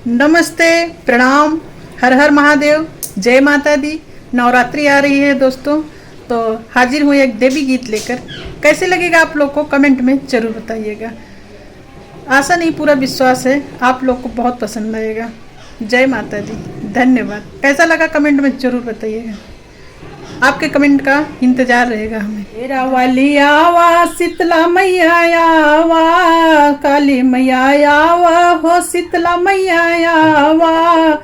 नमस्ते, प्रणाम, हर हर महादेव, जय माता दी। नवरात्रि आ रही है दोस्तों, तो हाजिर हुई एक देवी गीत लेकर। कैसे लगेगा आप लोग को कमेंट में ज़रूर बताइएगा। आशा नहीं पूरा विश्वास है आप लोग को बहुत पसंद आएगा। जय माता दी, धन्यवाद। कैसा लगा कमेंट में ज़रूर बताइएगा। आपके कमेंट का इंतजार रहेगा हमें। तेरा वाली आवा, शीतला मैया आवा, काली मैया आवा, हो शीतला मैया आवा,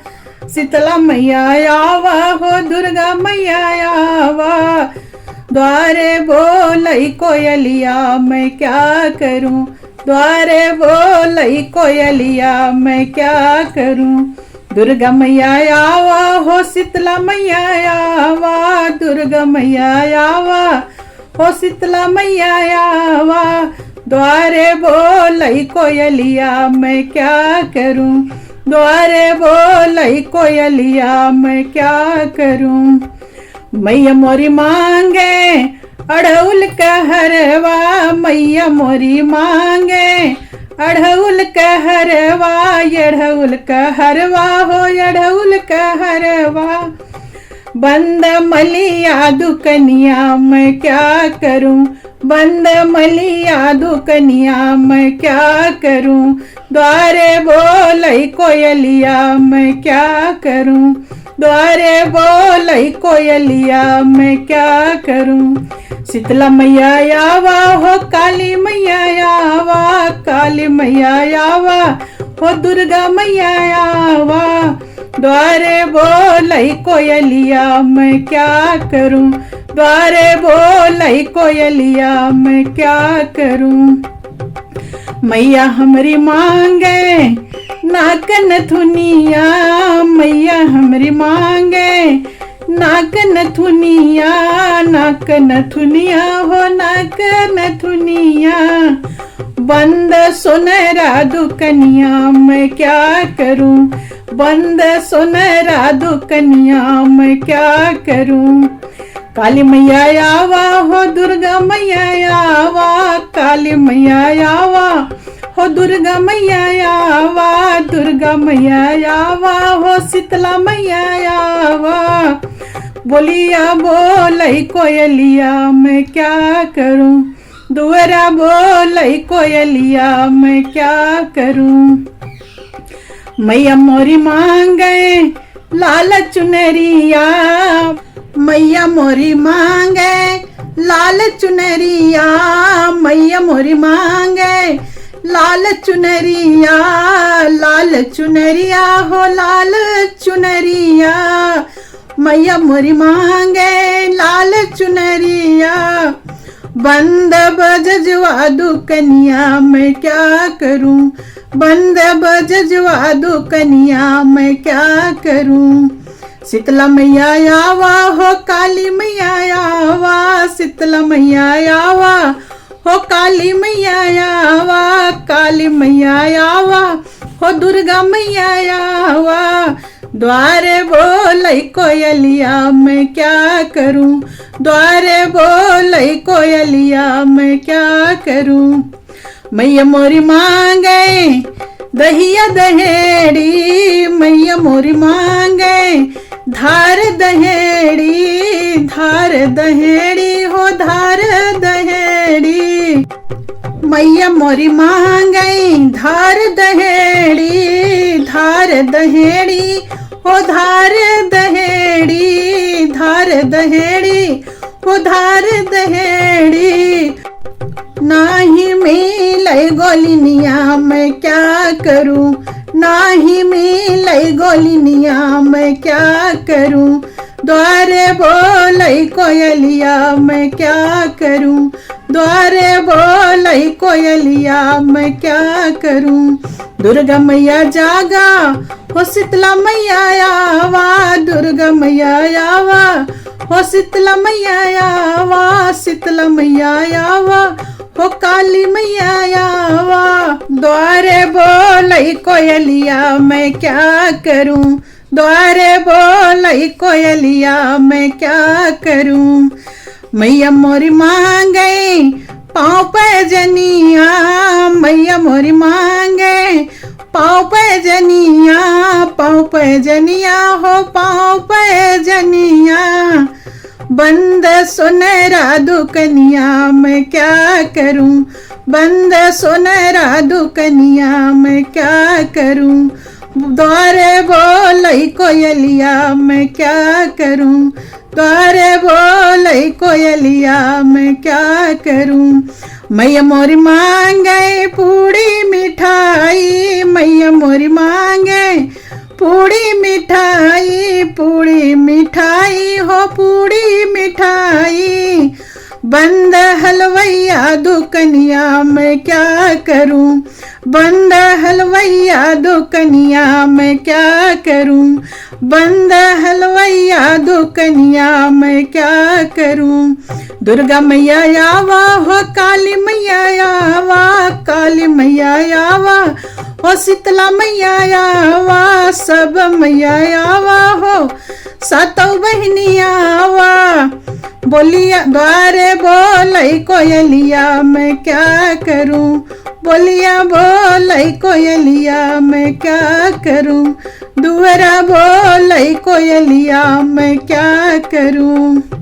शीतला मैया आवा, हो दुर्गा मैया आवा। द्वारे बोलई कोयलिया मैं क्या करूं, द्वारे बोलई कोयलिया मैं क्या करूं। दुर्गा मैया आवा, हो शीतला मैया आवा, दुर्गा मैया आवा, हो शीतला मैया आवा। द्वारे बोलई कोयलिया मैं क्या करूं, द्वारे बोलई कोयलिया मैं क्या करूं। मैया मोरी मांगे अड़हुल का हरवा, मैया मोरी मांगे अड़हुल का हरवा, अड़हुल का हरवा, हो अड़हुल का हरवा। बंद मलिया दुकनिया मैं क्या करूं, बंद मलिया दुकनिया मैं क्या करूं। द्वारे बोलई कोयलिया मैं क्या करूं, द्वारे बोलई कोयलिया मैं क्या करूं। शीतला मैया आवा, हो काली मैया आवा, काली मैया आवा, हो दुर्गा मैया आवा। द्वारे बोलई कोयलिया मैं क्या करूं, द्वारे बोलई कोयलिया मैं क्या करूं। मैया हमरी मांगे नाक नथुनिया, मैया हमरी मांगे नाक नथुनिया, नाक नथुनिया, हो नाक नथुनिया। बंद सुनहरा दुकनिया मैं क्या करूं, बंद सुनहरा दुकनिया मैं क्या करूं। काली मैया आवा, हो दुर्गा मैया आवा, काली मैया आवा, हो दुर्गा मैया आवा, दुर्गा मैया आवा, हो शीतला मैया आवा। बोलिया बोलई कोयलिया मैं क्या करूं, दुअरा बोलई कोयलिया मैं क्या करूं। मैया मोरी मांगे लाल चुनरिया, मैया मोरी मांगे लाल चुनरिया, मैया मोरी मांगे लाल चुनरिया, लाल चुनरिया, हो लाल चुनरिया। मैया मोरी मांगे लाल चुनरिया। बंद बजजवा दुकनिया मैं क्या करूं, बंद बजजवा दुकनिया मैं क्या करूं। शीतला मैया आवा, हो काली मैया आवा, शीतला मैया आवा, हो काली मैया आवा, काली मैया आवा, हो दुर्गा मैया आवा। द्वारे बोलई कोयलिया मैं क्या करूं, द्वारे बोलई कोयलिया मैं क्या करूं। मैया मोरी मांगे दहिया दहेड़ी, मैया मोरी मांगे धार दहेड़ी, धार दहेड़ी, हो धार दहेड़ी। मैया मोरी मांगे धार दहेड़ी, धार दहेड़ी, हो धार दहेड़ी, धार दहेड़ी, हो धार दहेड़ी। नाही मिलई गोलिनिया मैं क्या करूं, नाही मिलई गोलिनिया मैं क्या करूं। द्वारे बोलई कोयलिया मैं क्या करूं, द्वारे बोलई कोयलिया मैं क्या करूं। दुर्गा मैया जागा, हो शीतला मैया आवा, दुर्गा मैया आवा, हो शीतला मैया आवा, शीतला मैया आवा, हो काली मैया आवा। द्वारे बोलई कोयलिया मैं क्या करूं, द्वारे बोलई कोयलिया मैं क्या करूं। मैया मोरी मांगे पाँव पैजनिया, मैया मोरी मांगे पाँव पैजनिया, पाँव पैजनिया हो पाँव पैजनिया, बंद सुनहरा दुकनिया मैं क्या करूं, बंद सुनहरा दुकनिया मैं क्या करूं, द्वारे बोलई कोयलिया मैं क्या करूं, द्वारे बोलई कोयलिया मैं क्या करूं। मैया मोरी मांगे पूड़ी मिठाई, मैया मोरी मांगे पूड़ी मिठाई, पूड़ी मिठाई हो पूड़ी मिठाई, बंद हलवैया दुकनिया मैं क्या करूं, बंद हलवैया दुकनिया मैं क्या करूं, बंद हलवैया दुकनिया मैं क्या करूं। दुर्गा मैया आवा हो काली मैया आवा, काली मैया आवा हो शीतला मैया आवा, सब मैया आवा हो सातों बहनिया आवा, बोलिया द्वारे बोलई कोयलिया मैं क्या करूं, बोलिया बोलई कोयलिया मैं क्या करूं, दुअरा बोलई कोयलिया मैं क्या करूं।